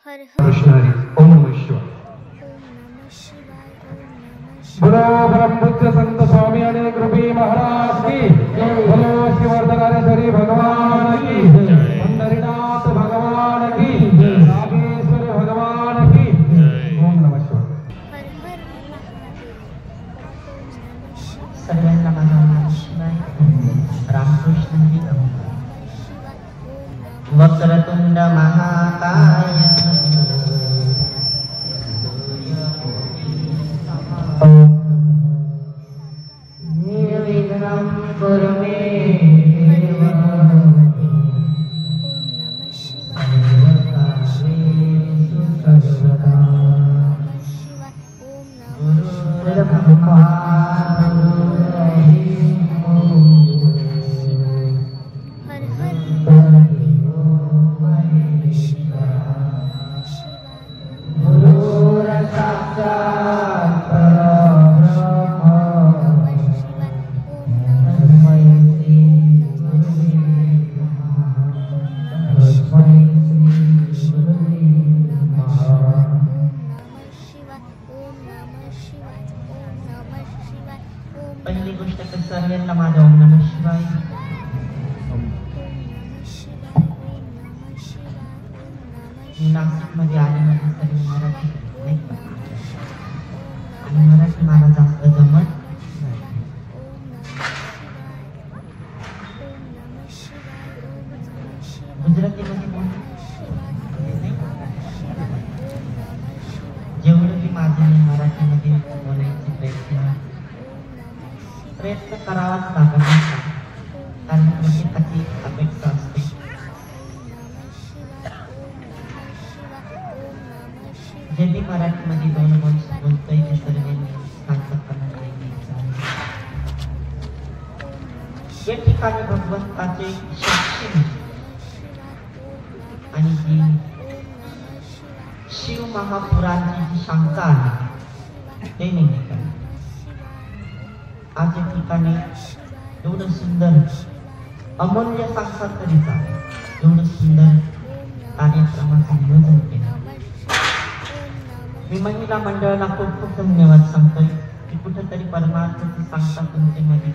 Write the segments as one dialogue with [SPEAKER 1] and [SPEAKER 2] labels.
[SPEAKER 1] हर
[SPEAKER 2] कृष्ण हरी. ओम नमः शिवाय. बोलो ब्रह्मबुद्ध संत स्वामी आणि कृपी महाराज की बोलो श्रीवर्धनारेश्वरी भगवान की पंढरीनाथ भगवान की नागेश्वर भगवान की. ओम नमः शिवाय.
[SPEAKER 3] सर्वांना माझा नमः शिवाय. रामकृष्ण हरी. वक्रतुंड महाकाय निर्विघ्नं कुरु मे देव. सर्वकार्येषु सर्वदा गुरुर्ब्रह्मा पहिली गोष्ट तर सर्वांना माझा ओम नमः शिवाय. मी नाशिकमध्ये आल्यानंतर सर्व मराठी नाही आणि मराठी मला जास्त जमत गुजरातीमध्ये जेवढं मी माझं मराठीमध्ये बोलायचे प्रयत्न करावाच लागत नाही, कारण प्रत्येकाची अपेक्षा असते. जे मी मराठीमध्ये दोन बोलतोय ते सर्वांनी शांतपणे या ठिकाणी भगवंताचे साक्षी आणि जी शिव महापुराणची जी शंका आहे ते निमित्त आज या ठिकाणी एवढं सुंदर अमूल्य साक्षात्कारीचा एवढं सुंदर कार्यक्रमाचं नियोजन केलं. मी महिला मंडळाला खूप खूप धन्यवाद सांगतोय की कुठेतरी परमार्थाची सांगता तुमच्या मध्ये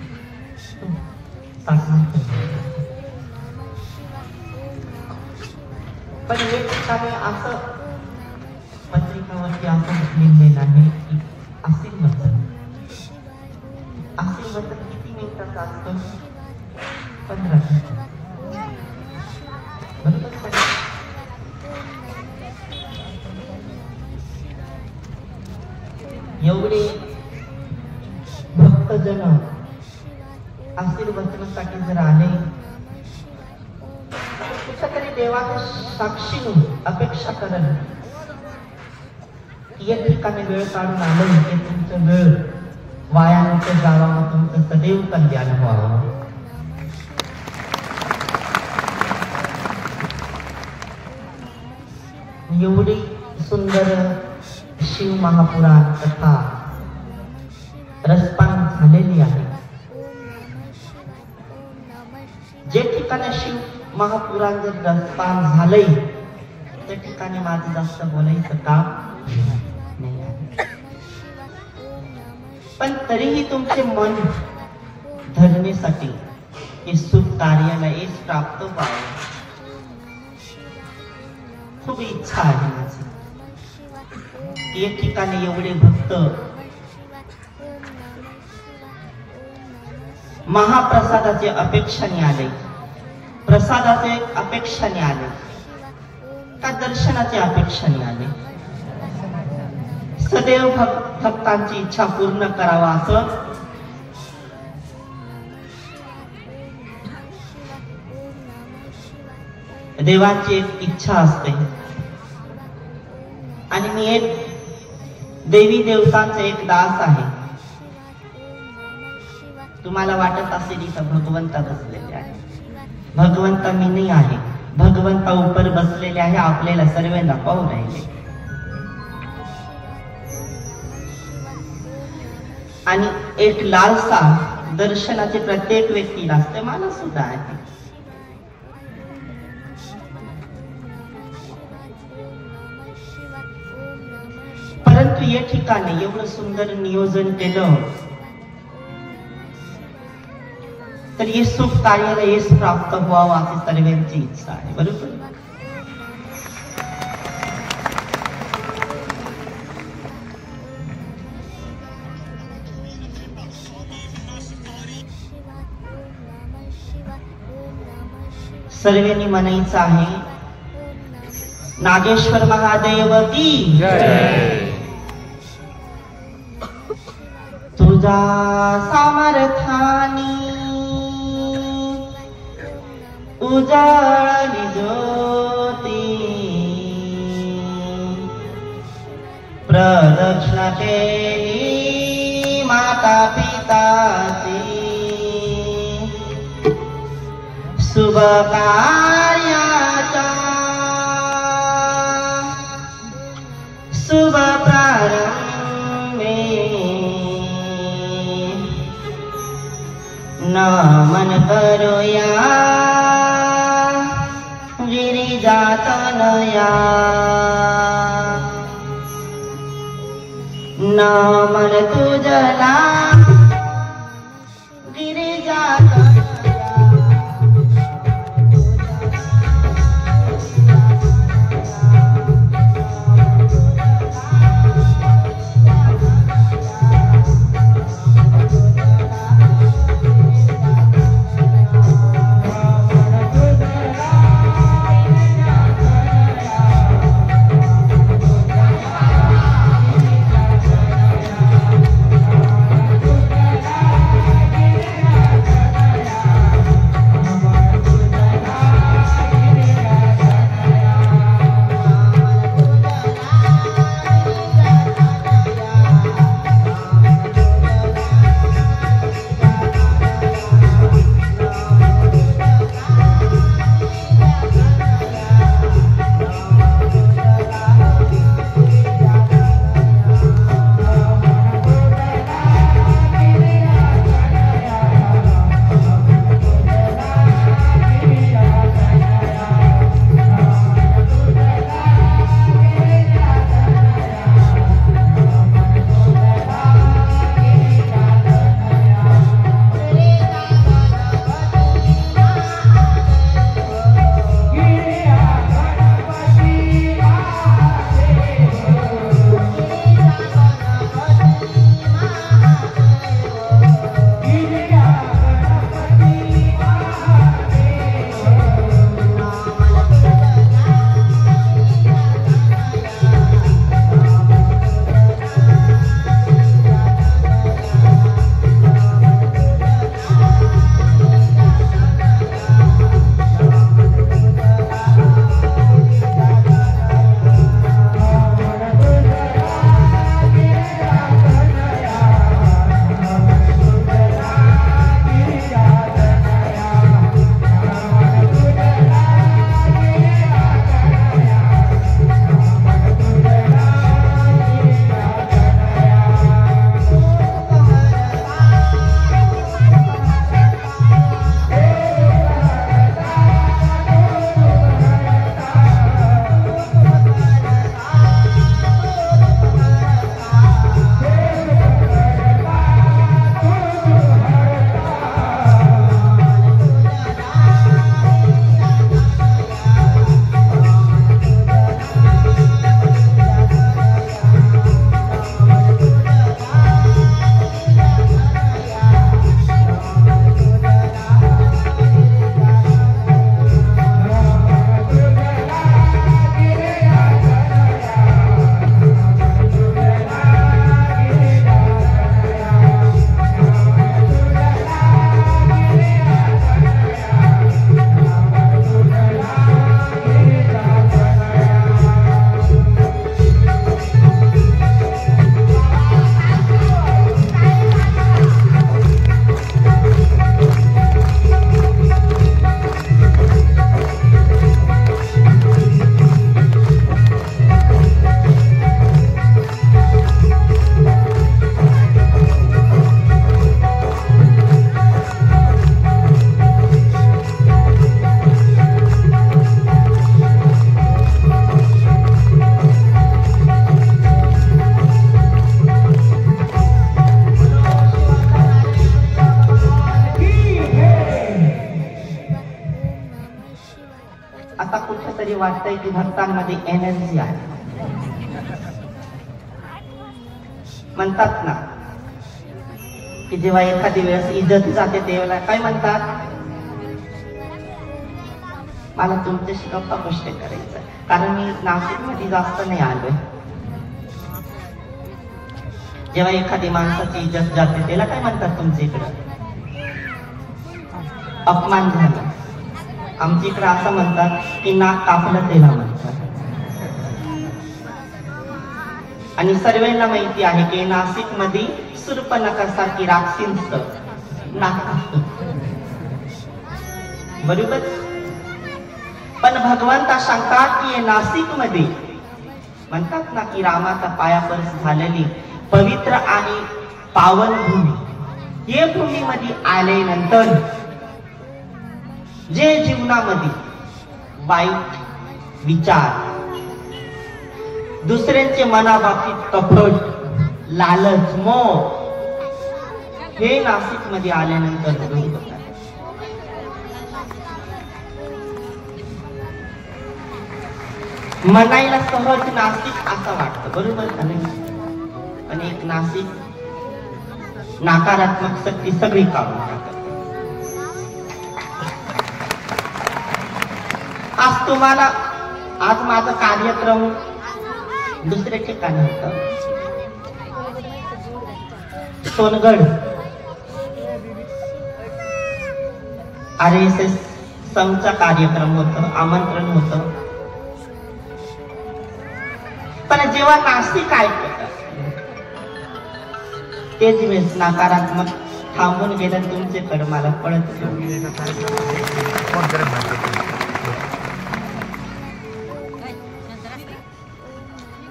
[SPEAKER 3] साधना करते. पण एक ठिकाणी असं पत्रिकावरती असं लिहिलेलं आहे की असीम वचन किती मिनिटाचं असतं? 15 मिनिटं. बरोबर. एवढे भक्तजन आशीर्वचनासाठी जर आले कुठेतरी देवाच्या साक्षीने अपेक्षा करल की या ठिकाणी वेळ काढून आलं की तुमचं वेळ वाया नको जावा, तुमचं सदैव कल्याण व्हावं. एवढी सुंदर शिव महापुराण कथा रसपान झालेली आहे. जे ठिकाणी शिव महापुराण जर रसपान झालंय त्या ठिकाणी माझं जास्त बोलायचं काम नाही आहे. पण तरीही तुमचे मन धरण्यासाठी हे सुख कार्याला यश प्राप्त व्हावं खूप इच्छा आहे माझी. एक ठिकाणी एवढे भक्त महाप्रसादाचे अपेक्षाने आले, प्रसादाचे अपेक्षाने आले का दर्शनाचे अपेक्षाने आले. सदैव भक्तांची इच्छा पूर्ण करावा असं देवाची एक इच्छा असते. आणि मी एक देवी देवतांचा एक दास आहे. तुम्हाला वाटत असेल इथं भगवंता बसलेले आहे. भगवंता मी नाही आहे, भगवंता उपर बसलेले आहे, आपल्याला सर्वांना पाहू राहिले. आणि एक लालसा दर्शनाची प्रत्येक व्यक्तीला असते, मला सुद्धा आहे. परंतु या ठिकाणी एवढं सुंदर नियोजन केलं तर हे सुख कार्याला हेच प्राप्त व्हावं अशी सर्वांची इच्छा आहे, बरोबर. सर्वांनी म्हणायचं आहे नागेश्वर महादेव की तुझा सामर्थ्यानी उजाळली ज्योती प्रदक्षिणा केली माता पिताची शुभ कार्याचा शुभ प्रारंभे नमन करूया गिरिजातनया नमन तुझला गिरिजातनया. वाटतंय की भक्तांमध्ये एनर्जी आहे. म्हणतात ना की जेव्हा एखादी वेळेस इज्जत जाते तेव्हा काय म्हणतात, मला तुमच्याशी गप्पा गोष्ट करायचं, कारण मी नाशिक मध्ये जास्त नाही आलोय. जेव्हा एखादी माणसाची इज्जत जाते त्याला काय म्हणतात तुमच्या इकडं, अपमान झाला. आमच्या इकडे असं म्हणतात की नाक कापलं त्याला म्हणतात. आणि सर्वांना माहिती आहे की नाशिक मध्ये सुर्पनखासारखी राक्षसींच नाक कापलं, बरोबर. पण भगवंता सांगतात की नाशिक मध्ये म्हणतात ना की रामाचा पायापर्स झालेली पवित्र आणि पावन भूमी, या भूमीमध्ये आल्यानंतर जे जीवनामध्ये वाईट विचार, दुसऱ्यांचे मनाबाबतीत कपट, लालच, मोह हे नाशिक मध्ये आल्यानंतर दूर होतात. म्हणायला सहज नाशिक असं वाटतं, बरोबर का नाही, पण एक नाशिक नकारात्मक शक्ती सगळी काढून टाकत. आज तुम्हाला, आज माझा कार्यक्रम दुसऱ्या ठिकाणी होता, सोनगड RSS संघचा कार्यक्रम होतं, आमंत्रण होतं. पण जेव्हा नाशिक ऐकतात तेच वेळेस नकारात्मक थांबून गेलं तुमच्याकडे मला पळत.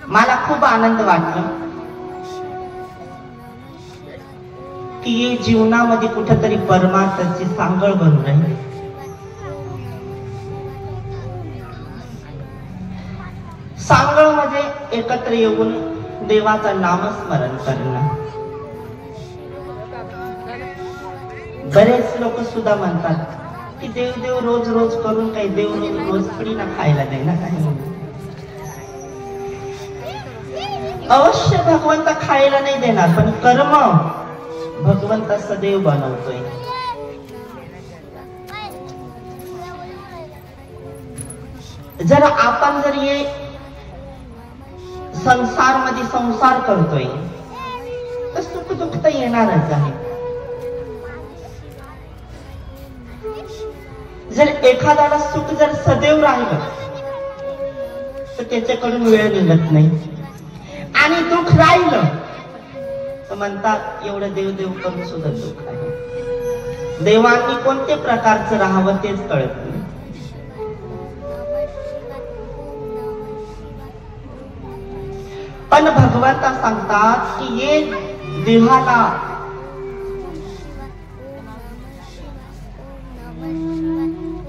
[SPEAKER 3] मला खूप आनंद वाटला की जीवनामध्ये कुठेतरी परमार्थाची सांगळ बनून राहील. सांगळ मध्ये एकत्र येऊन देवाचं नामस्मरण करणं. बरेच लोक सुद्धा म्हणतात की देव देव रोज रोज करून काही देव रोज थोडी ना खायला नाही ना काही. अवश्य भगवंत खायला नाही देणार, पण कर्म भगवंत सदैव बनवतोय. जर आपण जर ये संसार मध्ये संसार करतोय तर सुख दुःख तर येणारच आहे. जर एखाद्याला सुख जर सदैव राहिलं तर त्याच्याकडून वेळ निघत नाही, आणि दुःख राहिलं तर म्हणतात एवढं देव देव करून सुद्धा दुःख आहे. देवांनी कोणत्या प्रकारचं राहावं तेच कळत नाही. पण भगवंता सांगतात की ये देहाला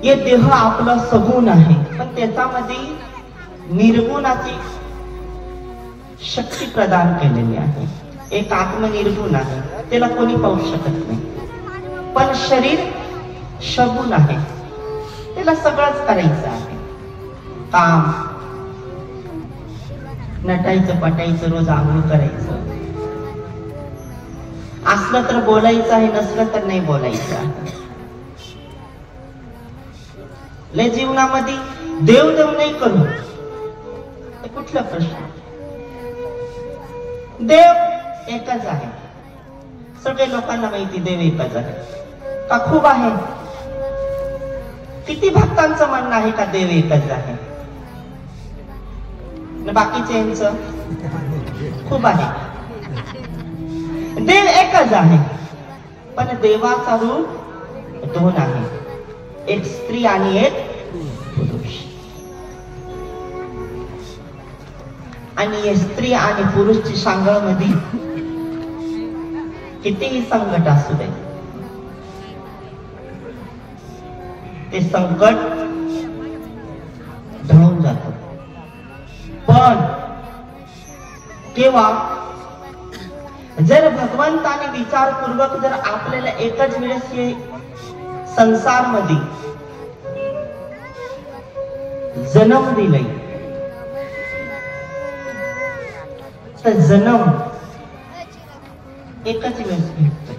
[SPEAKER 3] ये देह आपला सगुण आहे, पण त्याच्यामध्ये निर्गुणाची शक्ती प्रदान केलेली आहे. एक आत्मनिर्गुण आहे, त्याला कोणी पाहू शकत नाही. पण शरीर सगुण आहे, त्याला सगळंच करायचं आहे. काम, नटायचं पटायचं, रोज आंघोळ करायचं, असलं तर बोलायचं आहे, नसलं तर नाही बोलायचं आहे. लय जीवनामध्ये देव देव नाही करू कुठला प्रश्न. देव एकच आहे, सगळे लोकांना माहिती देव एकच आहे का? खूप आहे. किती भक्तांचं म्हणणं आहे का देव एकच आहे? बाकीच्यांचं खूप आहे. देव एकच आहे, पण देवाचा रूप दोन आहे, एक स्त्री आणि एक पुरुष. आणि स्त्री आणि पुरुषची सांगळ मध्ये कितीही संकट असू दे, ते संकट ढळून जात. पण केव्हा जर भगवंताने विचारपूर्वक जर आपल्याला एकच वेळेस हे संसार मध्ये जन्म दिलाय, तर जन्म एकच वेळेस भेटतो.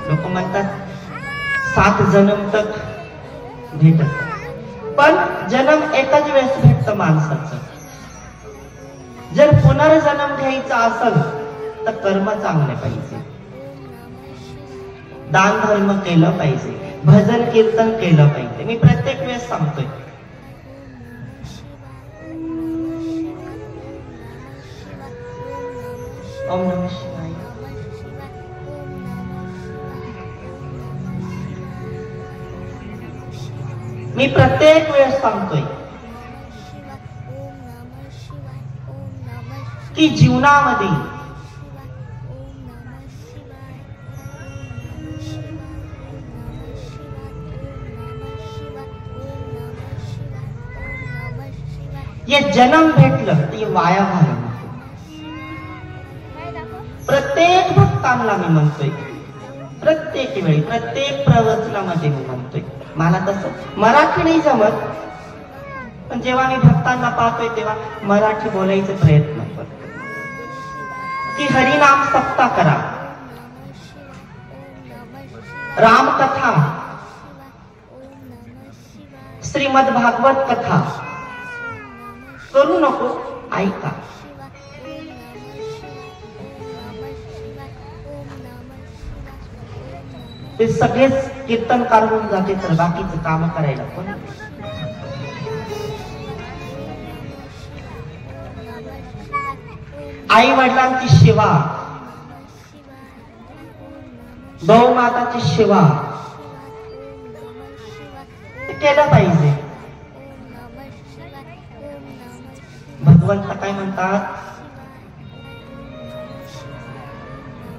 [SPEAKER 3] लोक म्हणतात 7 जन्म तक भेटत, पण जन्म एकाच वेळेस भेटत माणसाचं. जर पुनर्जन्म घ्यायचा असेल तर कर्म चांगले पाहिजे, दान धर्म केलं पाहिजे, भजन कीर्तन केलं पाहिजे. मी प्रत्येक वेळेस सांगतोय, ओम नमः शिवाय. मी प्रत्येक वेळेस सांगतोय की जीवनामध्ये ये जन्म भेटलं तर हे वाया घालवलं नको. प्रत्येक भक्तांना मी म्हणतोय, प्रत्येक वेळी प्रत्येक प्रवचनामध्ये मी म्हणतोय, मला तसं मराठी नाही जमत, पण जेव्हा मी भक्तांना पाहतोय तेव्हा मराठी बोलायचा प्रयत्न करतो की हरिनाम सप्ताह करा, रामकथा, श्रीमद भागवत कथा करू नको, ऐका. ते सगळेच कीर्तनकार होऊन जाते तर बाकीचं काम करायला पण. आई वडिलांची सेवा, गौ माताची सेवा केलं पाहिजे. भगवंत काय म्हणतात,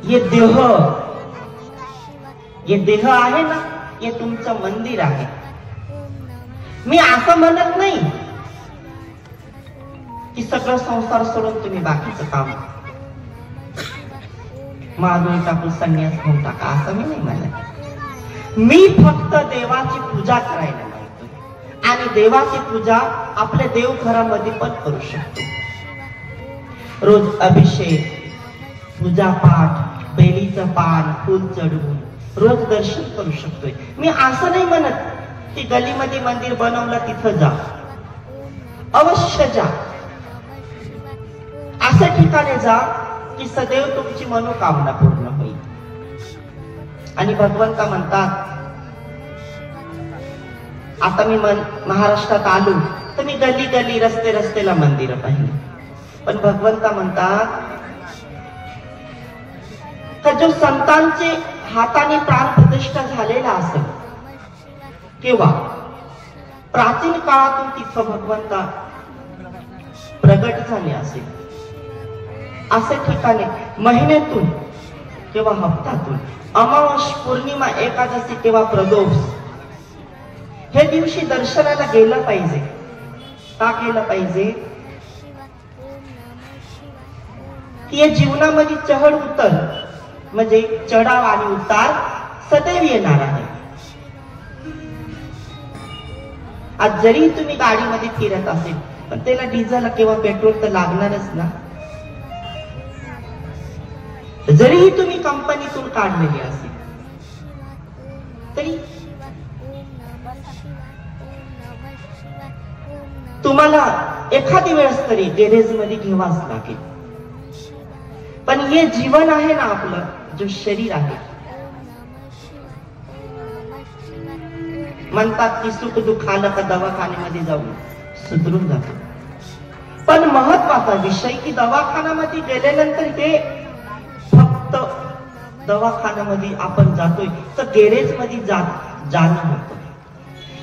[SPEAKER 3] ये देह आहे ना, हे तुमचं मंदिर आहे. मी असं म्हणत नाही की सगळं संसार सोडून तुम्ही बाकीचं काम मागून टाकून संन्यास घेऊन टाका, असं मी नाही म्हणत. मी फक्त देवाची पूजा करायला लागतो आणि देवाची पूजा आपल्या देवघरामध्ये पण करू शकतो. रोज अभिषेक, पूजा पाठ, बेलीचं पान, फूल चढवून रोज दर्शन करू शकतोय. मी असं नाही म्हणत की गलीमध्ये मंदिर बनवलं तिथं जा, अवश्य जा. असं ठिकाणी जा की सदैव तुमची मनोकामना पूर्ण होईल. आणि भगवंत म्हणतात, आता मी महाराष्ट्रात आलो तर मी गली गली रस्ते रस्तेला मंदिर पाहिली, पण भगवंत म्हणतात का जो संतांचे हाताने प्राण प्रतिष्ठा झालेला असेल किंवा प्राचीन काळातून तिथं भगवंत प्रगट झाले असेल, असे ठिकाणी महिन्यातून किंवा हप्त्यातून अमावस, पौर्णिमा, एकादशी किंवा प्रदोष हे दिवशी दर्शनाला गेलं पाहिजे. का गेलं पाहिजे की या जीवनामध्ये चढ उतर म्हणजे चढाव आणि उतार सदैव येणार आहे. आज जरी तुम्ही गाडीमध्ये फिरत असेल पण त्याला डिझेल किंवा पेट्रोल तर लागणारच ना. जरीही तुम्ही कंपनीतून काढलेली असेल तरी तुम्हाला एखादी वेळेस तरी गॅरेज मध्ये घ्यावाच लागेल. पण हे जीवन आहे ना आपलं, जो शरीर आहे, म्हणतात की सुख दुःख आलं का दवाखान्यामध्ये जाऊन सुधरून जातो. पण महत्वाचा विषय की दवाखान्यामध्ये गेल्यानंतर हे फक्त दवाखान्यामध्ये आपण जातोय तर गॅरेज मध्ये जाणं होतं.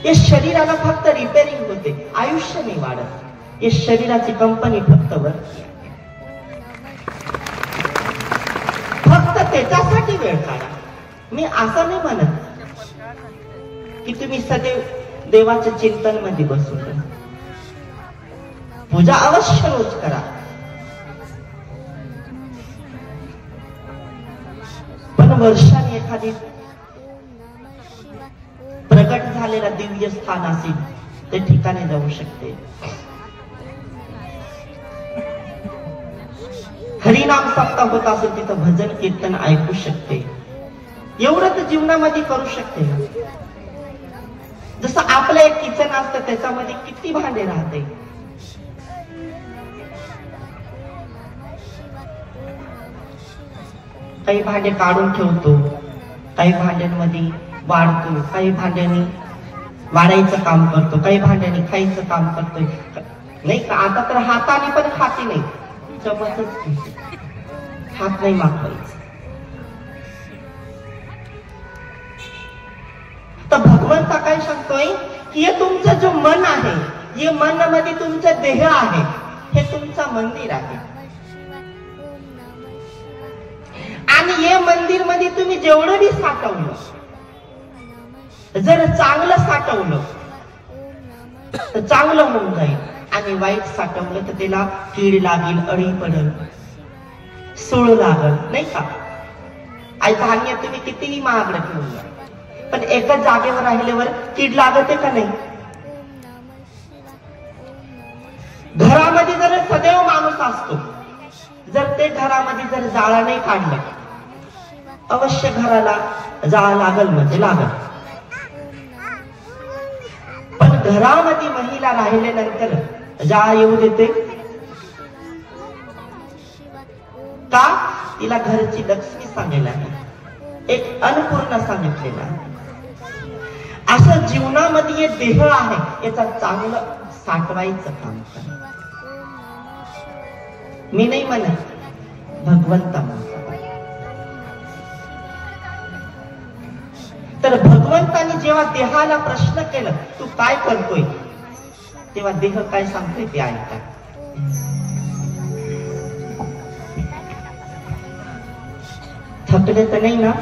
[SPEAKER 3] या शरीराला फक्त रिपेअरिंग होते, आयुष्य नाही वाढत. या शरीराची कंपनी फक्त वरती आहे. फक्त त्याच्यासाठी वेळ काढा. मी असं नाही म्हणत की तुम्ही सदैव देवाच्या चिंतन मध्ये बसून राहा. पूजा अवश्य रोज करा, पण वर्षाने एखादी प्रगट झालेला दिव्य स्थान असेल ते ठिकाणी जाऊ शकते. हरिनाम सप्ताह होत असेल तिथं भजन कीर्तन ऐकू शकते. एवढं तर जीवनामध्ये करू शकते. जसं आपलं एक किचन असतं त्याच्यामध्ये किती भांडे राहते. काही भांडे काढून ठेवतो, काही भांड्यांमध्ये वाढतो, काही भांड्यांनी वाढायचं काम करतो, काही भांड्यांनी खायचं काम करतो. नाही का आता तर हाताने पण खाते नाही, चमचच हात नाही मागवायचं. तर भगवंता काय सांगतोय की हे तुमचं जो मन आहे, हे मनामध्ये तुमचं देह आहे, हे तुमचं मंदिर आहे. आणि हे मंदिर मध्ये तुम्ही जेवढं बी साठवलं, जर चांगलं साठवलं तर चांगलं होऊन जाईल, आणि वाईट साठवलं तर त्याला कीड लागेल, अळी पडेल, सूळ लागल. नाही का? आई धान्य तुम्ही कितीही महागडं ठेवून घ्या, पण एकाच जागेवर राहिल्यावर कीड लागते का नाही? घरामध्ये जर सदैव माणूस असतो, जर ते घरामध्ये जर जाळा नाही काढलं, अवश्य घराला जाळ लागल म्हणजे लागल. पण घरामध्ये महिला राहिल्यानंतर जाळ येऊ देते का? तिला घरची लक्ष्मी सांगितलेला आहे, एक अन्नपूर्णा सांगितलेला आहे. असं जीवनामध्ये देह आहे, याचा चांगलं साठवायचं काम करा. मी नाही म्हणत, भगवंता म्हणतात. तर भगवंताने जेव्हा देहाला प्रश्न केला, तू काय करतोय, तेव्हा देह काय सांगतोय ते ऐका. थकले तर नाही ना?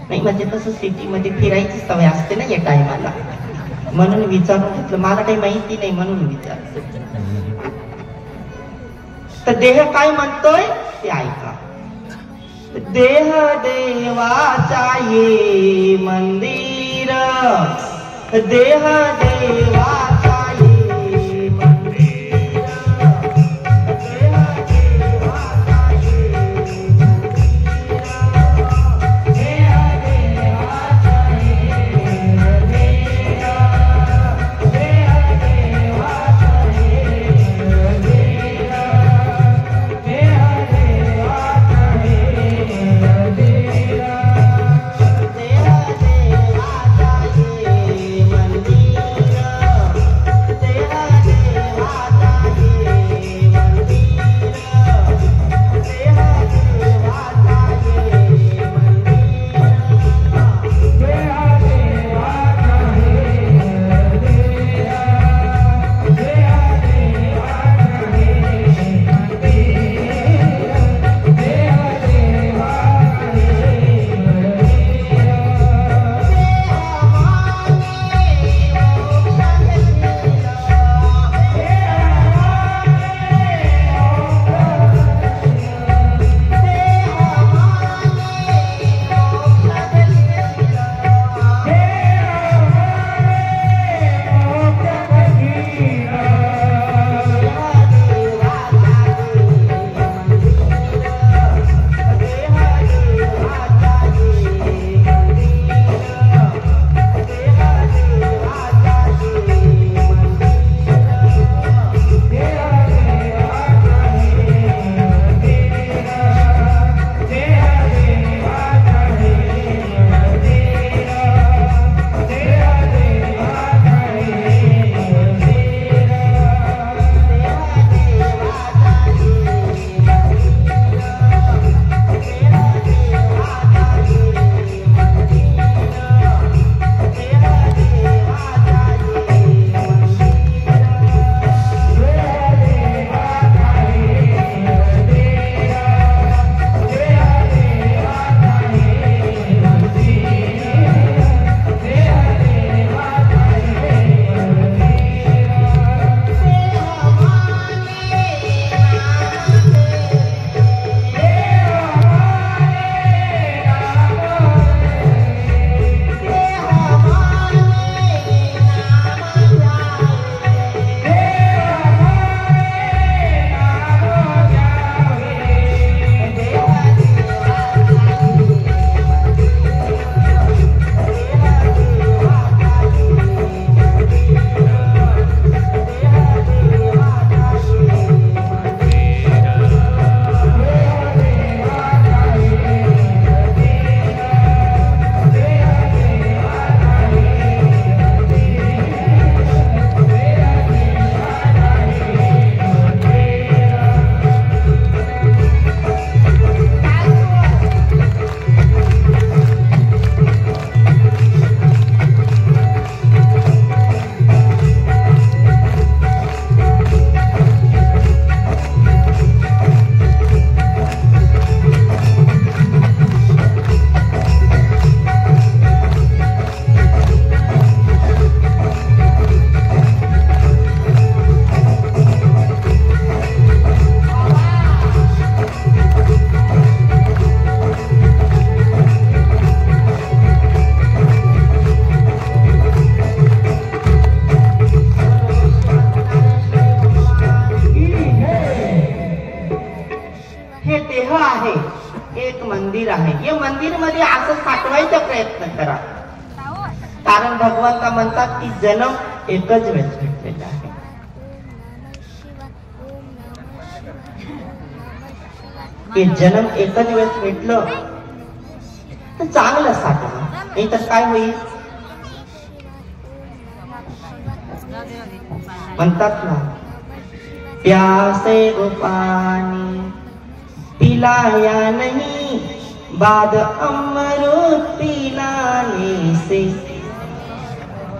[SPEAKER 3] नाही, म्हणजे कसं सिटीमध्ये फिरायची सवय असते ना या टायमाला, म्हणून विचारून घेतलं. मला काही माहिती नाही म्हणून विचारलं. तर देह काय म्हणतोय ते ऐका. देह देवाचा ये मंदिर, देह देवाचा ये मंदिर, देह देवाचा ये मंदिर. आहे हे मंदिर मध्ये असं साठवायचा प्रयत्न करा, कारण भगवंता म्हणतात की जन्म एकच वेळेस भेटलेला आहे. हे जन्म एकच वेळेस भेटलं तर चांगलं साठवलं, नाही तर काय होईल. म्हणतात ना, प्यासे गो पानी पिलाया नहीं, बाद अमृत पिलाने से.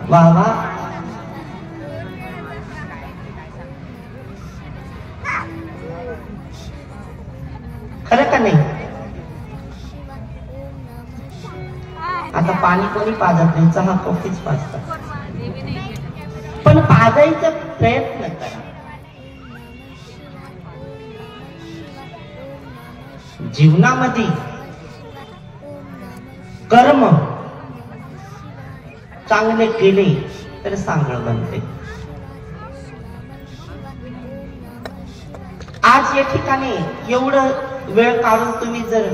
[SPEAKER 3] वाह वाह. खरं का नाही. आता पाणी कोणी पाजत नाही, चहा कॉफीच पाजतात, पण पाजायचा प्रयत्न करा. जीवनामध्ये कर्म चांगले केले तर चांगलं बनते. आज या ठिकाणी एवढं वेळ काढून तुम्ही जर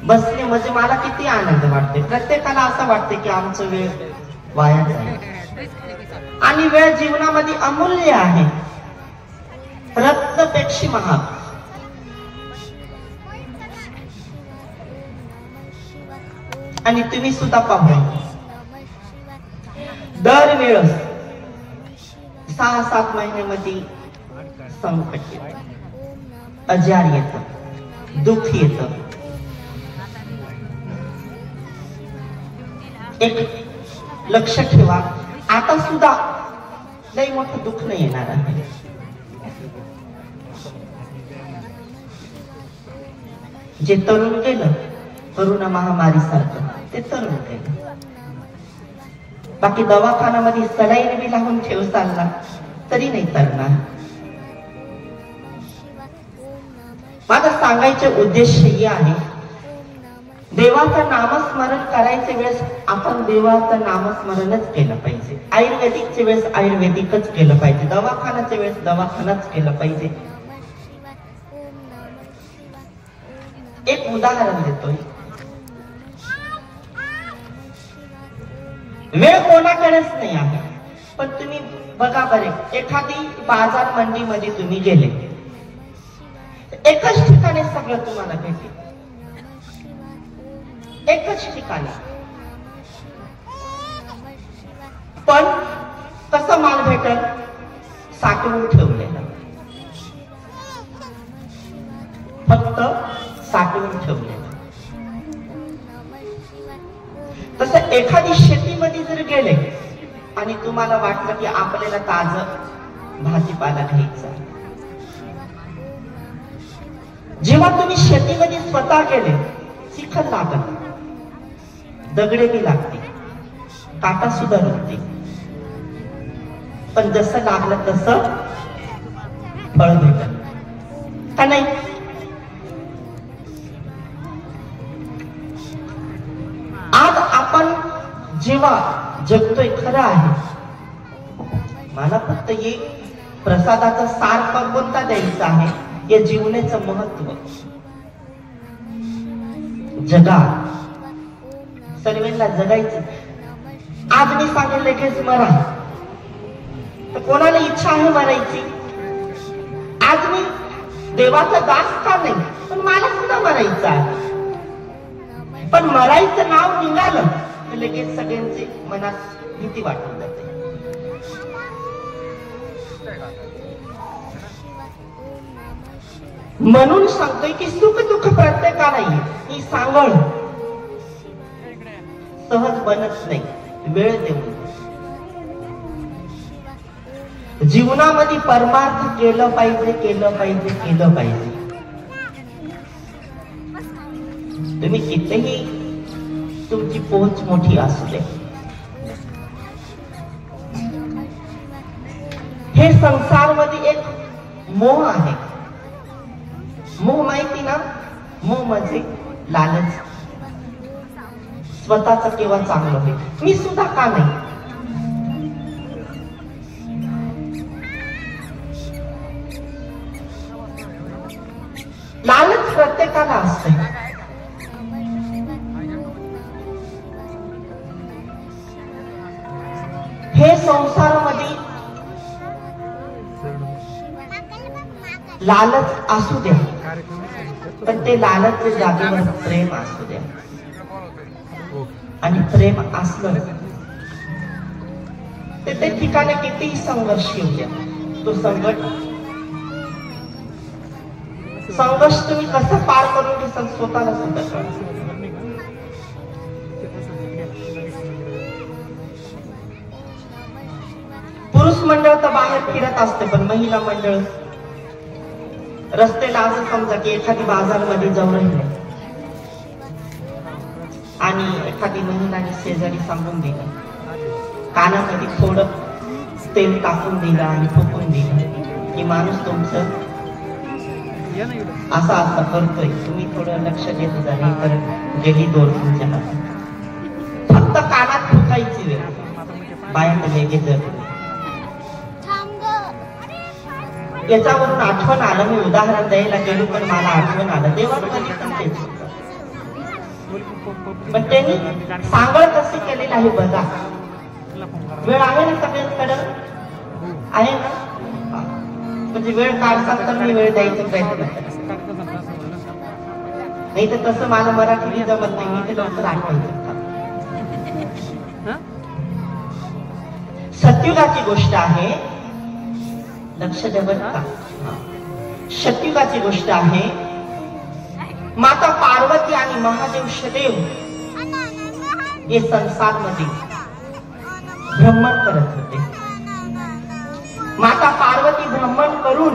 [SPEAKER 3] बसले म्हणजे मला किती आनंद वाटते. प्रत्येकाला असं वाटते की आमचं वेळ वाया जाईल, आणि वेळ जीवनामध्ये अमूल्य आहे, रत्नपेक्षा महाग. आणि तुम्ही सुद्धा पाहू, दरवेळेस 6-7 महिन्यामध्ये संकट येतं, आजार येतं, दुःख येतं. एक लक्ष ठेवा, आता सुद्धा लई मोठं दुःख नाही येणार आहे. जे तरुण केलं कोरोना महामारी सारखं, ते तरुण केलं. बाकी दवाखान्यामध्ये सलाईन बी लावून ठेव चालला तरी नाही तरणार. माझा सांगायचे उद्देश हे आहे, देवाचं नामस्मरण करायच्या वेळेस आपण देवाचं नामस्मरणच केलं पाहिजे. आयुर्वेदिकच्या वेळेस आयुर्वेदिकच केलं पाहिजे, दवाखान्याच्या वेळेस दवाखानाच केलं पाहिजे. एक उदाहरण देतोय. वेळ कोणाकडेच नाही आहे, पण तुम्ही बघा बरे, एखादी बाजार मंडीमध्ये तुम्ही गेले, एकच ठिकाणी सगळं तुम्हाला भेटेल, एकच ठिकाणी. पण कसं माल भेटेल, साठवून ठेवलेलं, फक्त साठवून ठेवलेलं. तसं एखादी शेतीमध्ये जर गेले आणि तुम्हाला वाटलं की आपल्याला ताजं भाजीपाला घ्यायचा, जेव्हा तुम्ही शेतीमध्ये स्वतः गेले, चिखल लागत, दगडे बी लागते, काटा सुद्धा लागते, पण जसं लागलं तसं फळ भेटत का नाही. आज आपण जेव्हा जगतोय, खरं आहे, मला फक्त एक प्रसादाचा सार कोणता द्यायचा आहे, या जीवनाचं महत्व. जगा, सर्वांना जगायचं. आज मी सांगेल लगेच मरा, तर कोणाला इच्छा आहे मरायची. आज मी देवाचा दास का नाही, पण मला सुद्धा मरायचं आहे. पण मरायचं नाव निघालं तर लगेच सगळ्यांचे मनात भीती वाटून जाते. म्हणून सांगतोय की सुख दुःख प्रत्येकाला येईल, ही सांगळ सहज बनत नाही, वेळ देऊन. जीवनामध्ये परमार्थ केलं पाहिजे, केलं पाहिजे, केलं पाहिजे. तुम्ही कितीही तुमची पोहोच मोठी असू दे, हे संसारमध्ये एक मोह आहे. मोह माहिती ना, मोह म्हणजे लालच. स्वतःच केव्हा चांगलं होईल, मी सुद्धा का नाही. लालच प्रत्येकाला कुणाला असते? हे संसारामध्ये लालच असू द्या, पण ते लालच जागेवर प्रेम असू द्या. आणि प्रेम असलं तर ते ठिकाणी कितीही संघर्ष येऊ द्या, तो संघर्ष तुम्ही कसं पार करून घेसाल स्वतःला सुद्धा कळतं. पुरुष मंडळ तर बाहेर फिरत असते, पण महिला मंडळ रस्त्याला असं समजा की एखादी बाजारमध्ये जाऊन राहिले आणि एखादी महिलाने शेजारी सांगून दिलं, कानामध्ये थोडं तेल टाकून दिलं आणि फुकून दिलं की माणूस तुमचं असा असा करतोय, तुम्ही थोडं लक्ष देत जा, नाही तर गेली दोर तुमच्या हातात. फक्त कानात फुकायची वेळ बायात लगेच. याच्यावरून आठवण आलं, मी उदाहरण द्यायला गेलो पण मला आठवण आलं, देवामध्ये पण तेच होतं. पण त्यांनी सांगळ कसे केलेलं आहे बघा. वेळ आहे ना सगळ्यांकडे, आहे ना? म्हणजे वेळ काढतात तर मी वेळ द्यायचा प्रयत्न करते, नाही तर तसं मला मराठी जमत नाही, मी ते लवकर आठवायचं. सत्युगाची गोष्ट आहे, लक्ष द्या बरं का. सत्युगाची गोष्ट आहे. माता पार्वती आणि महादेव शदेव हे संसारमध्ये भ्रमण करत होते. माता पार्वती भ्रमण करून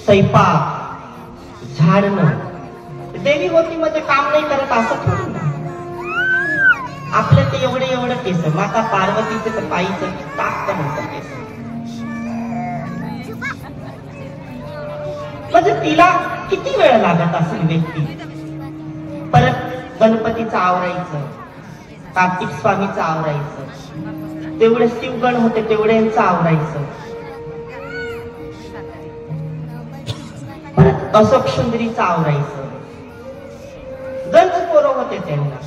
[SPEAKER 3] स्वयंपाक झाडणं, देवी होती मध्ये काम नाही करत असं थोडं ना. आपलं ते एवढं केस, माता पार्वतीचे तर पायीचं टाकतं नव्हतं केस. म्हणजे तिला किती वेळ लागत असेल व्यक्ती. परत गणपतीचं आवरायचं, कार्तिक स्वामीचं आवरायचं, तेवढे शिवगण होते तेवढ्यांचं आवरायचं, परत अशोक सुंदरीचं आवरायचं. गंज पोरं होते त्यांना,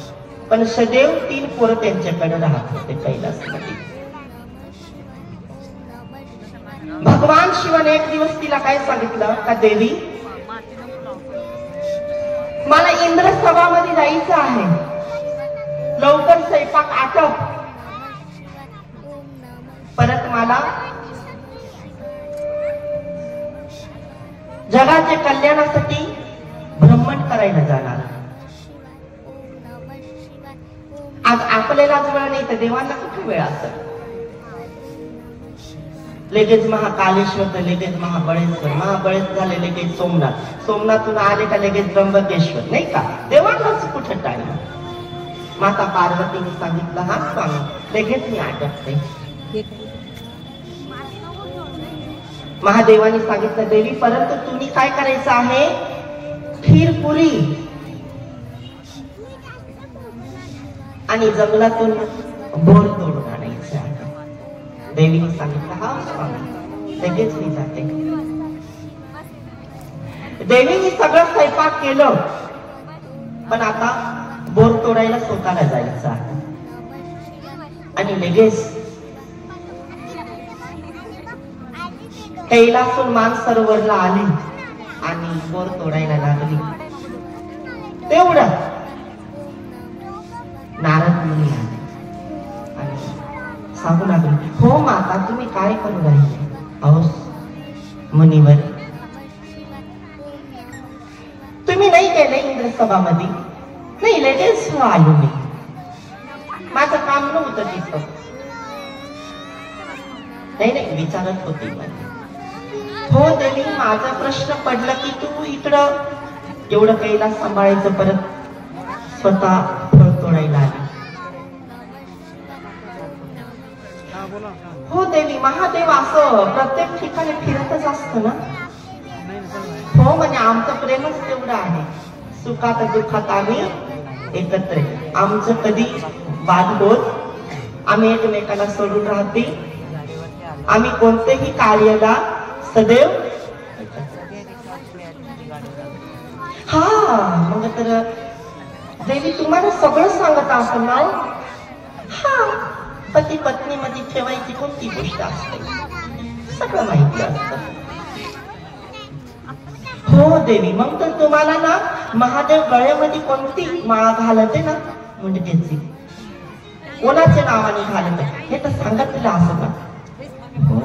[SPEAKER 3] पण सदैव 3 पोरं त्यांच्याकडे राहत होते कैलासमध्ये. भगवान शिवाने एक दिवस तिला काय सांगितलं का, देवी मला इंद्र सभामध्ये जायचं आहे, लवकर स्वयंपाक आटप. परत मला जगाच्या कल्याणासाठी भ्रमण करायला जाणार. आज आपल्यालाच वेळ नाही तर देवांना कुठे वेळ असेल. लगेच महाकालेश्वर, तर लगेच महाबळेश्वर, महाबळेश्वर झाले लगेच सोमनाथ, सोमनाथून आले का लगेच त्र्यंबकेश्वर, नाही का. देवांनाच कुठं टाइम. माता पार्वतीने सांगितलं, हा स्वामी लगेच मी आटपते. महादेवाने सांगितलं, देवी परंतु तुम्ही काय करायचं आहे, खीरपुरी आणि जंगलातून बोर तोडून आणायचं आहे. देवीने सांगितलं, हा स्वामी लगेच मी जाते. देवीने सगळं स्वयंपाक केलं, पण आता बोर तोडायला स्वतःला जायचं आहे. आणि लगेच कैलासून मानसरोवरला आली आणि बोर तोडायला लागली. तेवढं नारद मुनी आले आणि सांगू लागले, हो माता तुम्ही काय करू राहिले. अहो मुनिवर, तुम्ही नाही गेले इंद्र सभामध्ये. नाही, लगेच आलो मी, माझं काम नव्हतं तिथं. नाही विचारत होती मला. हो देवी, माझा प्रश्न पडला की तू इकडं एवढं कैलास सांभाळायचं, परत स्वतः फळ तोडायला आली. हो देवी, महादेव असं प्रत्येक ठिकाणी फिरतच असतं ना. हो म्हणे, आमचं प्रेमच तेवढं आहे, सुखात दुःखात आम्ही एकत्र. आमचं कधी वाद होत, आम्ही एकमेकाला सोडून राहते, आम्ही कोणतेही कार्याला सदैव. हा मग तर देवी तुम्हाला सगळं सांगत असं ना. हा पती पत्नी मध्ये ठेवायची कोणती गोष्ट असते सगळं माहिती असतं. हो देवी मग तर तुम्हाला ना महादेव गळ्यामध्ये कोणती माळा घालते ना मुंडक्याची कोणाच्या नावाने घालत हे तर सांगितलं असं ना. हो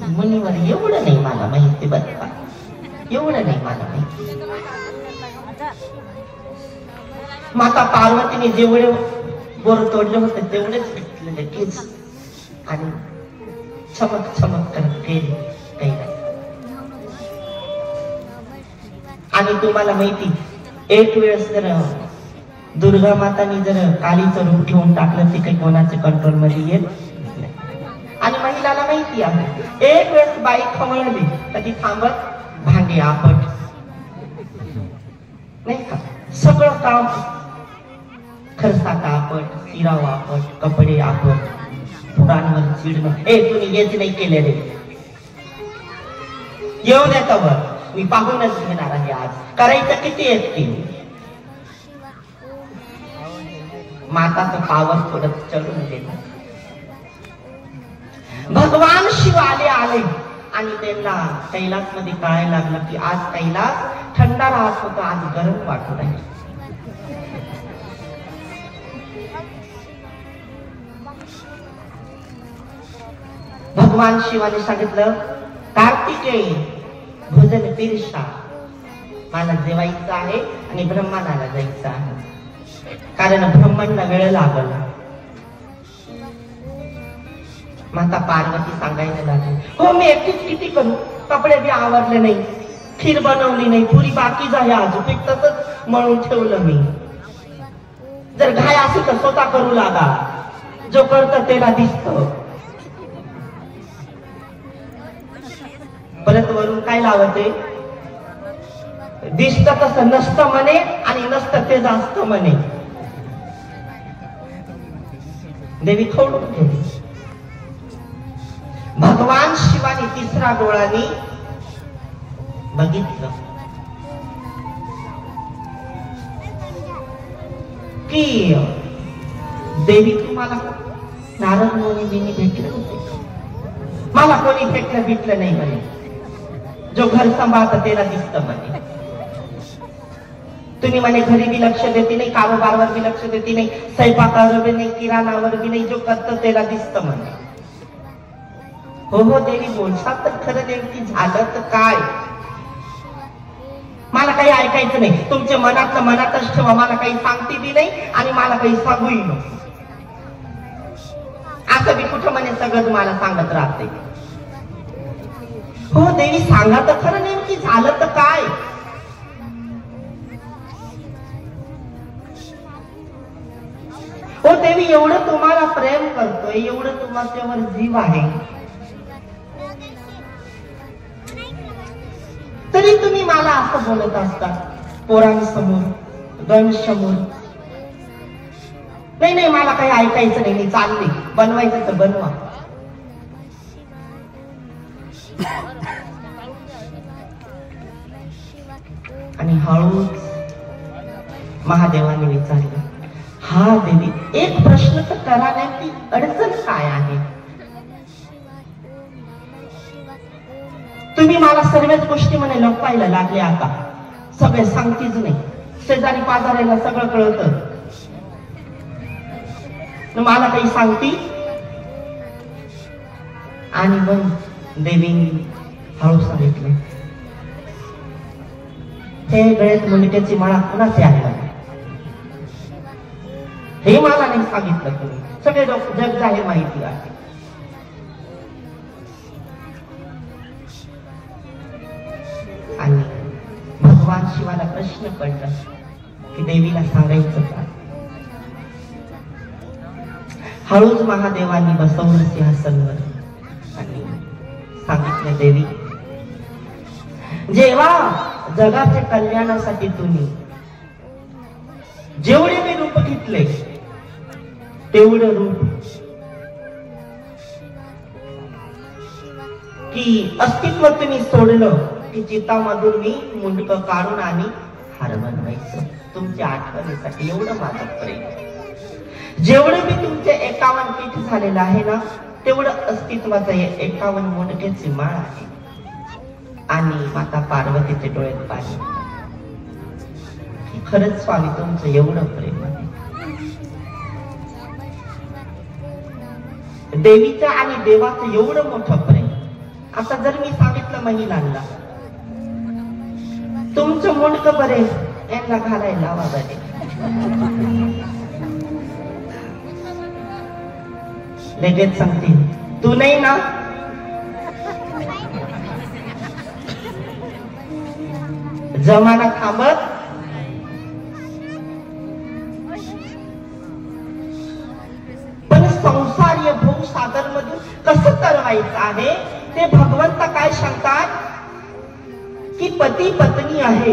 [SPEAKER 3] मुनीवर एवढं नाही मला माहिती बरं का, एवढं नाही मला माहिती. माता पार्वतीने जेवढे बोर तोडले होते तेवढेच घेतलेले केस आणि चमक चमक करत गेले काही. आणि तुम्हाला माहिती एक वेळेस जर दुर्गा मातानी जर कालीचं रूप घेऊन टाकलं ते काही कोणाच्या कंट्रोल मध्ये येत. आणि महिलाला माहिती आहे एक वेळेस बाई खवळली कधी थांबत भांडे आपट नाही का, सगळं काम खरसाटा आपट, शिराव आपट, कपडे आपट, पुराणवर चिडणं हे तुम्ही हेच नाही केलेले. येऊ द्या वर मी पाहूनच घेणार आहे आज करायचं किती येतील. माताचं पावर थोडं चढून गेलं. भगवान शिव आले आणि त्यांना कैलास मध्ये कळायला लागलं की आज कैलास थंडा राहत होता आज गरम वाटू राहील. भगवान शिवाने सांगितलं कार्तिकेय भोजन पिरशा मला जेवायचं आहे आणि ब्रह्मांडाला जायचं आहे कारण ब्रह्मांना वेळ लागला. माता पार्वती सांगायला लागली हो मी एकटीच किती करू, कपडे बी आवरले नाही, खीर बनवली नाही, पुरी बाकी झाली अजून एक तसंच म्हणून ठेवलं मी. जर घाय असेल तर स्वतः करू लागा, जो करत त्याला दिसत. परत वरून काय लावते दिसत तसं नसतं म्हणे आणि नसतं ते जास्त म्हणे. देवी खोडून गेली. भगवान शिवाने तिसरा डोळ्याने बघितलं की देवी तुम्हाला नारद मुनींनी भेटले होते, मला कोणी भेटलं नाही म्हणे. जो घर सांभाळतं त्याला दिसतं म्हणे. तुम्ही म्हणे घरी बी लक्ष देते नाही, कारोबारवर बी लक्ष देते नाही, स्वयंपाकावर बी नाही, किराणावर बी नाही, जो करतं त्याला दिसतं म्हणे. हो हो देवी बोलसात तर खरं नेमकी झालं तर काय, मला काही ऐकायचं नाही. तुमच्या मनातलं मनातच ठेवा, मला काही सांगते बी नाही आणि मला काही सांगूही नको. असं बी कुठं म्हणे सगळं तुम्हाला सांगत राहते. हो देवी सांगा तर खरं नेमकी झालं तर काय. हो देवी एवढं तुम्हाला प्रेम करतोय, एवढं तुमच्यावर जीव आहे, तरी तुम्ही मला असं बोलत असता पोरांसमोर, गणसमोर. नाही मला काही ऐकायचं नाही, मी चालले, बनवायचं तर बनवा. आणि हळूच महादेवाने विचारलं हा देवी एक प्रश्न तर करा नेमकी अडचण काय आहे. तुम्ही मला सर्वच गोष्टी म्हणे लपवायला लागले, आता सगळे सांगतीच नाही, शेजारी पाजाऱ्याला सगळं कळतं, मला काही सांगती. आणि मग देवींनी हळू सांगितलं हे गळ्यात मुंडक्याची माळा कुणाची आहे हे मला नाही सांगितलं तुम्ही, सगळे जग जाहीर माहिती आहे. आणि भगवान शिवाला प्रश्न पडला की देवीला सांगायचं का. हळूच महादेवांनी बसवलं सिंहासनवर आणि सांगितलं देवी जेव्हा जगाच्या कल्याणासाठी तुम्ही जेवढे मी रूप घेतले तेवढं रूप की अस्तित्व तुम्ही सोडलं की चितामधून मी मुंडक काढून आणि हार बनवायचं तुमच्या आठवणीसाठी, एवढं माझं प्रेम. जेवढं मी तुमचे 51 पीठ झालेलं आहे ना, तेवढं अस्तित्वाचं हे 51 मोडक्याची माळ आहे. आणि माता पार्वतीचे डोळ्यात पाणी. खरंच स्वामी तुमचं एवढं प्रेम आहे. देवीचं आणि देवाचं एवढं मोठं प्रेम. आता जर मी सांगितलं महिलांना तुमचं मुंडकं बरे यांना घालायला लावा बरे, लगेच सांगतील तू नाही ना. जमाना थांबत. पण संसारीय भूसागर मधून कसं तरवायचं आहे ते भगवंत काय सांगतात की पती पत्नी आहे,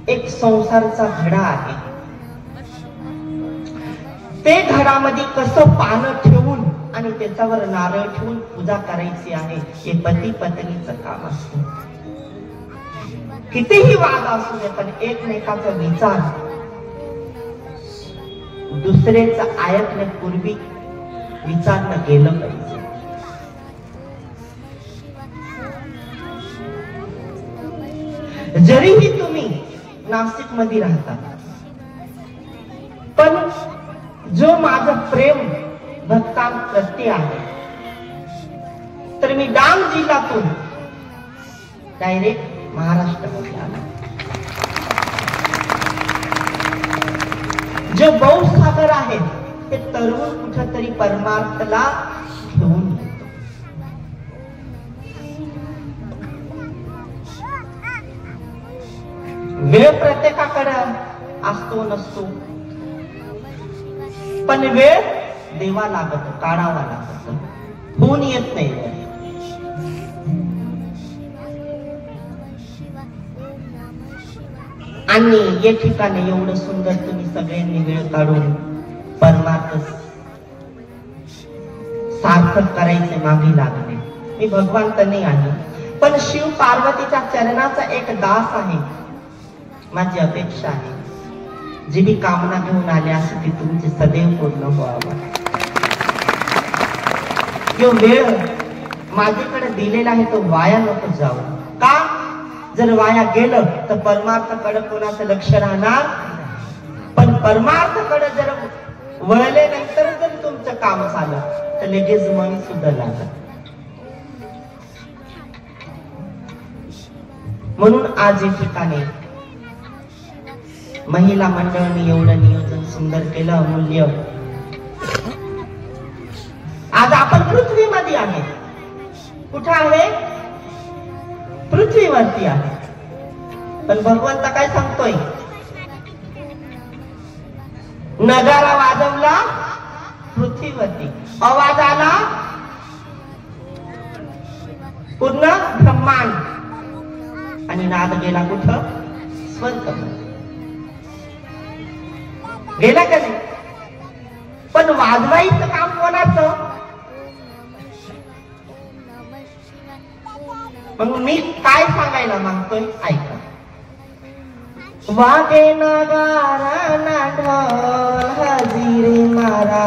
[SPEAKER 3] एक संसाराचा घडा आहे. ते घडामध्ये कसं पानं ठेवून आणि त्याच्यावर नारळ ठेवून पूजा करायची आहे, हे पती पत्नीचं काम असतं. कितीही वाद असू दे पण एकमेकाचा विचार दुसऱ्याचं ऐकण्यापूर्वी विचारणं गेलं पाहिजे. जरीही तुम्ही नाशिक मध्ये राहता, पण जो माझं प्रेम भक्तांप्रती आहे, तर मी डांग जिल्ह्यातून डायरेक्ट महाराष्ट्रामध्ये आला. जे भवसागर आहेत ते तरुण कुठेतरी परमार्थला घेऊन येतो. वेळ प्रत्येकाकडे असतो नसतो, पण वेळ देवा लागत, काढावा लागत, होऊन येत नाही. आणि या ठिकाणी एवढं सुंदर तुम्ही सगळ्यांनी वेळ काढून परमार्थ सार्थक करायचे मागे लागले. मी भगवंत नाही आहे, पण शिव पार्वतीच्या चरणाचा एक दास आहे. माझी अपेक्षा आहे जी मी कामना घेऊन आले असे ती तुमची सदैव पूर्ण व्हावा. जो वेळ माझ्याकडे दिलेला आहे तो वाया नको जाऊ. का? जर वाया गेलं तर परमार्थकडे कोणाचं लक्ष राहणार. पण परमार्थकडे जर वळले नंतर जर तुमचं काम झालं तर लगेच मन सुद्धा लागत. म्हणून आज या ठिकाणी महिला मंडळाने एवढं नियोजन सुंदर केलं, अमूल्य. आज आपण पृथ्वीमध्ये आहे. कुठं आहे? पृथ्वीवरती आहे. पण भगवंत काय सांगतोय? नगारा वाजवला पृथ्वीवरती, आवाज आला पूर्ण ब्रह्मांड, आणि नाद गेला कुठं? स्वर्ग गेला का नाही? पण वाजवायचं काम कोणाचं? मग मी काय सांगायला मागतोय ऐका. वागे नगारा ना ढोल हजिरे मारा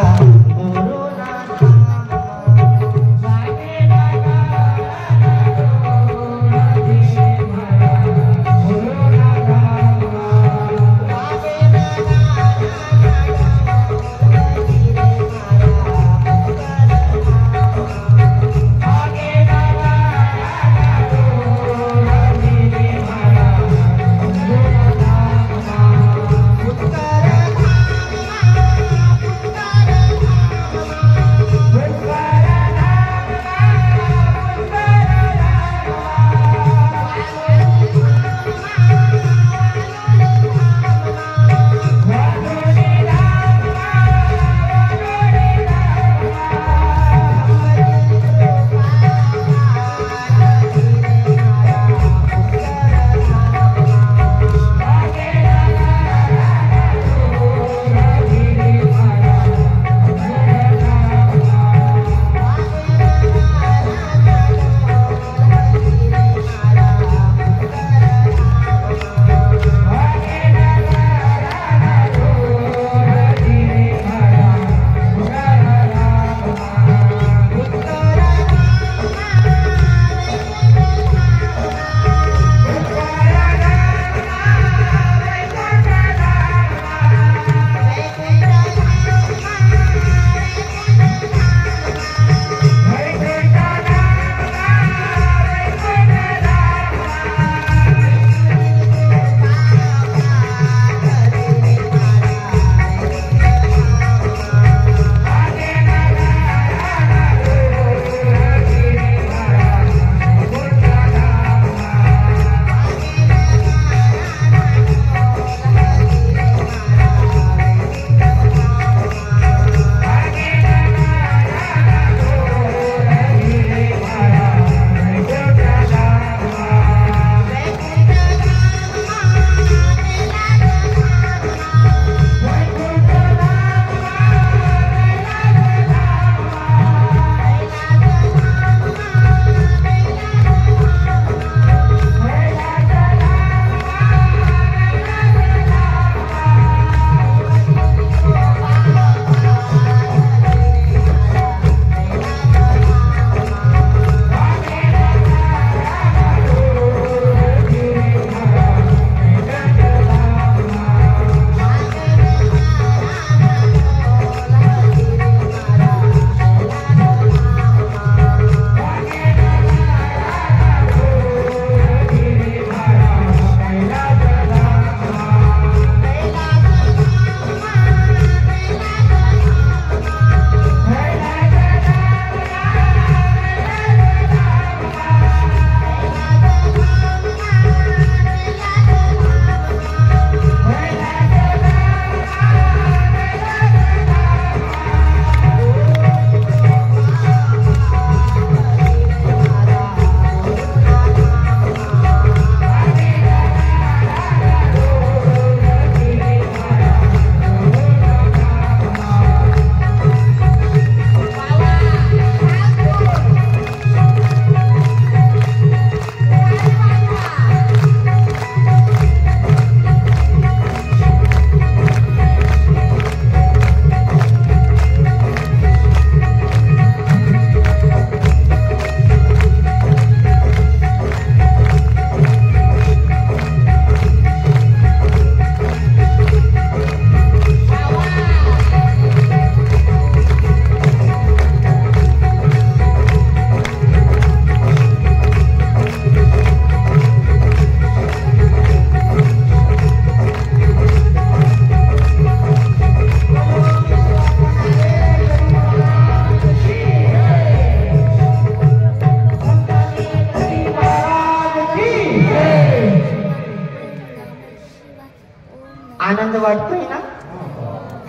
[SPEAKER 3] वाटतोय ना?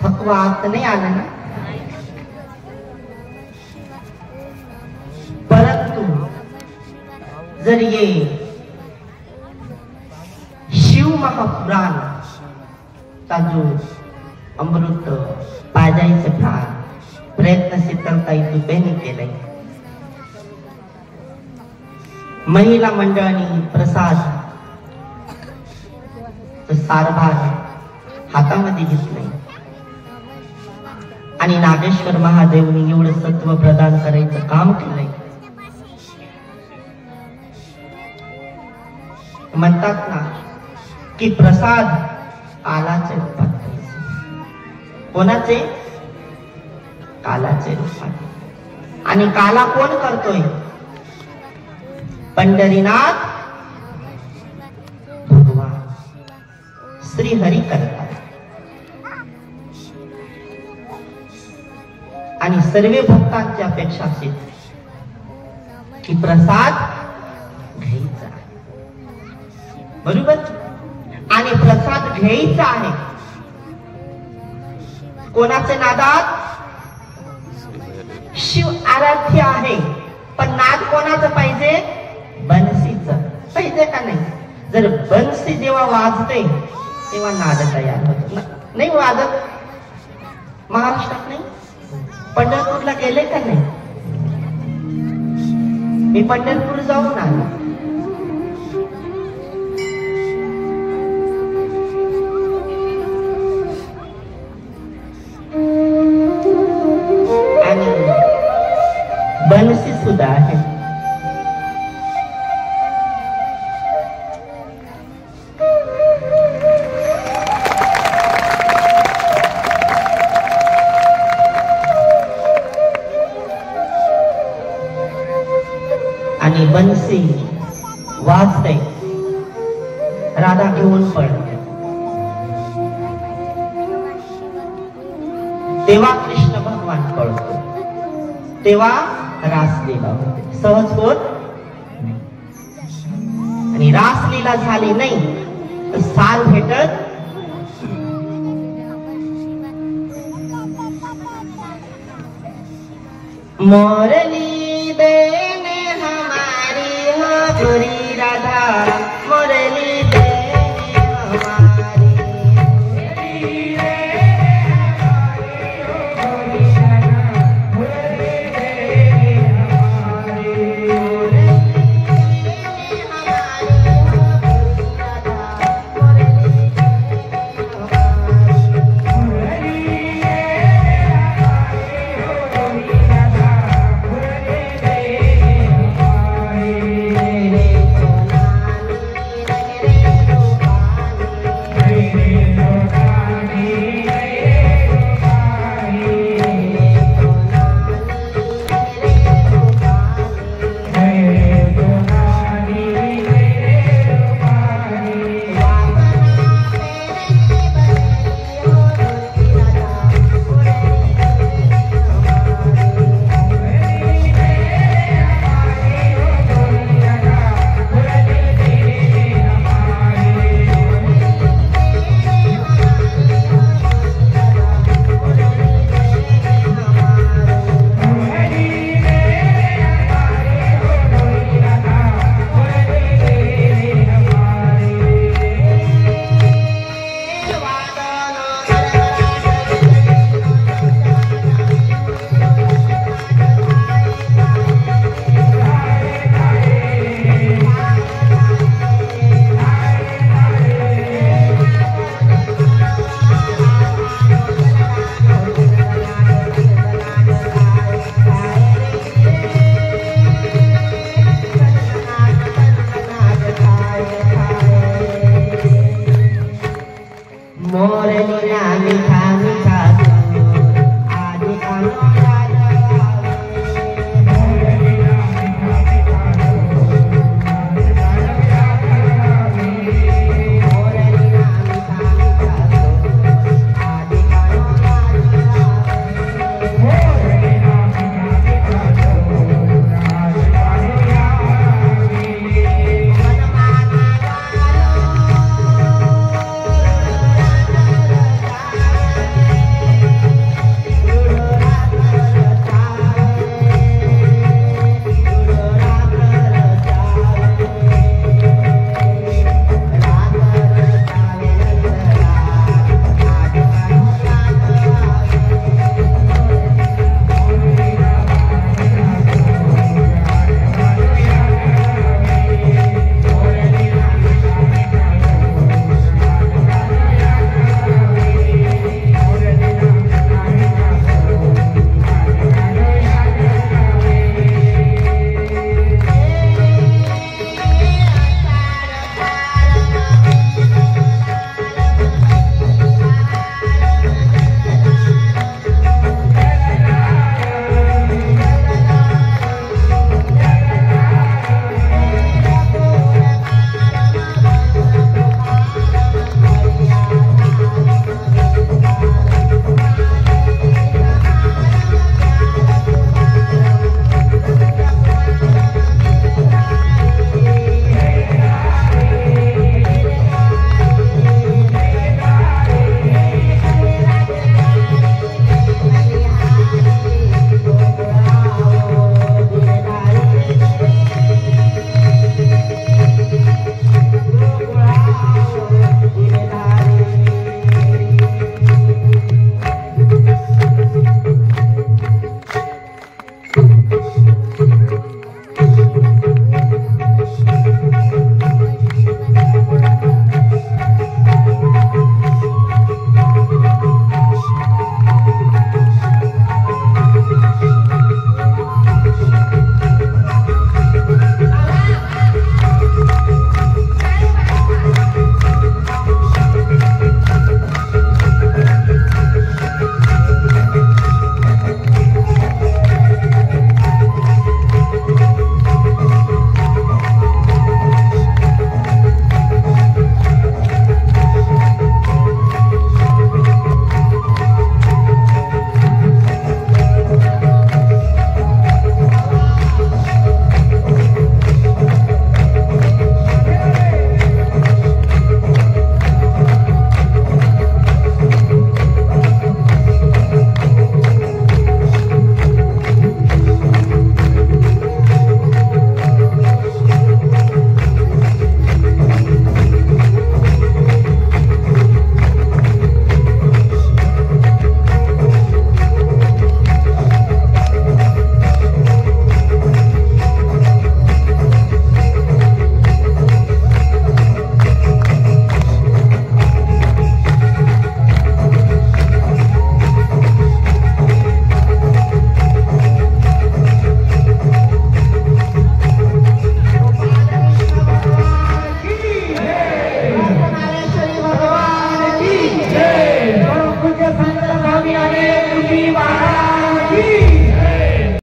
[SPEAKER 3] थकवा आत नाही आला ना? परंतु जर ये शिव महापुराण चा जो अमृत पाजायचं प्राण प्रयत्न शीतलताई दुबेने केलाय. महिला मंडळाने प्रसाद सारभार हातामध्ये घेतलंय आणि नागेश्वर महादेवने एवढं सत्व प्रदान करायचं काम केलंय. म्हणतात ना की प्रसाद कालाचे रूपात. कोणाचे? कालाचे रूपात. आणि काला कोण करतोय? पंढरीनाथ भगवान श्री हरी करतात. आणि सर्व भक्तांची अपेक्षा असते की प्रसाद घ्यायचा, बरोबर? आणि प्रसाद घ्यायचा आहे कोणाचे नादात? शिव आराध्य आहे, पण नाद कोणाचं पाहिजे? बन्सीचं पाहिजे का नाही? जर बन्सी जेव्हा वाजते तेव्हा नाद तयार होतो. नाही वाजत? महाराष्ट्रात नाही? पंढरपूरला गेले का नाही? मी पंढरपूर जाऊन आलो. आणि बन्सी सुद्धा आहे. आणि बन्सी वाजते, राधा घेऊन पळते. तेव्हा कृष्ण भगवान कळतो, तेव्हा रासलीला होते. सहज होत नाही. आणि रासलीला झाली नाही तर साल भेटत. मोरली देने हमारी हमारी राधा